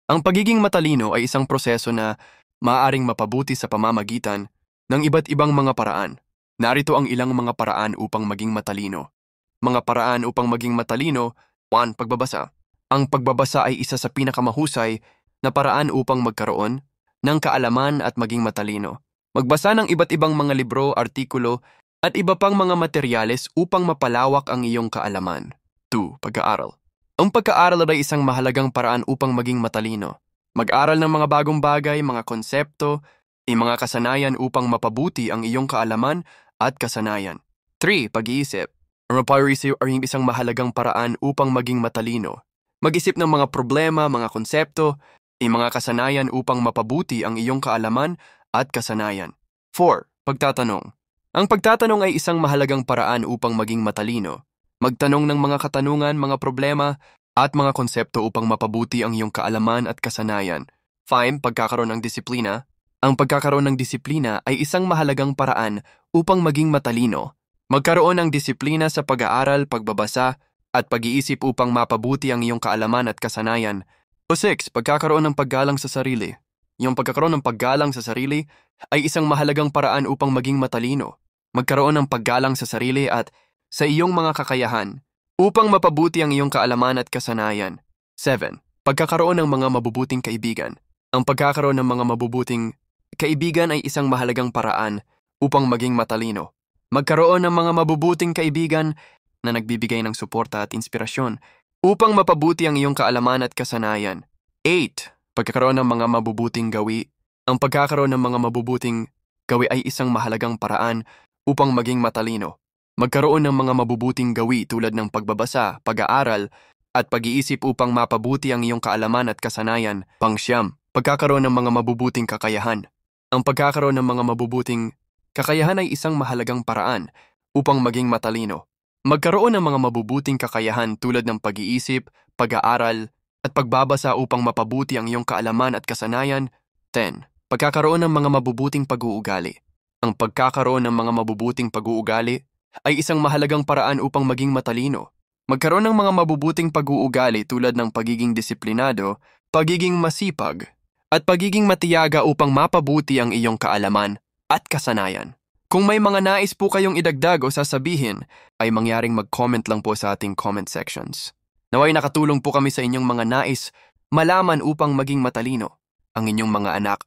Ang pagiging matalino ay isang proseso na maaaring mapabuti sa pamamagitan ng iba't ibang mga paraan. Narito ang ilang mga paraan upang maging matalino. Mga paraan upang maging matalino. 1. Pagbabasa. Ang pagbabasa ay isa sa pinakamahusay na paraan upang magkaroon ng kaalaman at maging matalino. Magbasa ng iba't ibang mga libro, artikulo, at iba pang mga materyales upang mapalawak ang iyong kaalaman. 2. Pag-aaral. Ang pag-aaral ay isang mahalagang paraan upang maging matalino. Mag-aral ng mga bagong bagay, mga konsepto, mga kasanayan upang mapabuti ang iyong kaalaman at kasanayan. 3. Pag-iisip. Ang pag-iisip ay isang mahalagang paraan upang maging matalino. Mag-isip ng mga problema, mga konsepto, mga kasanayan upang mapabuti ang iyong kaalaman at kasanayan. 4. Pagtatanong. Ang pagtatanong ay isang mahalagang paraan upang maging matalino. Magtanong ng mga katanungan, mga problema, at mga konsepto upang mapabuti ang iyong kaalaman at kasanayan. 5. Pagkakaroon ng disiplina. Ang pagkakaroon ng disiplina ay isang mahalagang paraan upang maging matalino. Magkaroon ng disiplina sa pag-aaral, pagbabasa, at pag-iisip upang mapabuti ang iyong kaalaman at kasanayan. 6. Pagkakaroon ng paggalang sa sarili. Yung pagkakaroon ng paggalang sa sarili ay isang mahalagang paraan upang maging matalino. Magkaroon ng paggalang sa sarili at sa iyong mga kakayahan upang mapabuti ang iyong kaalaman at kasanayan. 7. Pagkakaroon ng mga mabubuting kaibigan. Ang pagkakaroon ng mga mabubuting kaibigan ay isang mahalagang paraan upang maging matalino. Magkaroon ng mga mabubuting kaibigan na nagbibigay ng suporta at inspirasyon upang mapabuti ang iyong kaalaman at kasanayan. 8. Pagkakaroon ng mga mabubuting gawi. Ang pagkakaroon ng mga mabubuting gawi ay isang mahalagang paraan upang maging matalino. Magkaroon ng mga mabubuting gawi tulad ng pagbabasa, pag-aaral, at pag-iisip upang mapabuti ang iyong kaalaman at kasanayan. 9. Pagkakaroon ng mga mabubuting kakayahan. Ang pagkakaroon ng mga mabubuting kakayahan ay isang mahalagang paraan upang maging matalino. Magkaroon ng mga mabubuting kakayahan tulad ng pag-iisip, pag-aaral, at pagbabasa upang mapabuti ang iyong kaalaman at kasanayan. 10. Pagkakaroon ng mga mabubuting pag-uugali. Ang pagkakaroon ng mga mabubuting pag-uugali ay isang mahalagang paraan upang maging matalino. Magkaroon ng mga mabubuting pag-uugali tulad ng pagiging disiplinado, pagiging masipag, at pagiging matiyaga upang mapabuti ang iyong kaalaman at kasanayan. Kung may mga nais po kayong idagdag o sasabihin, ay mangyaring mag-comment lang po sa ating comment sections. Naway nakatulong po kami sa inyong mga nais malaman upang maging matalino. Ang inyong mga anak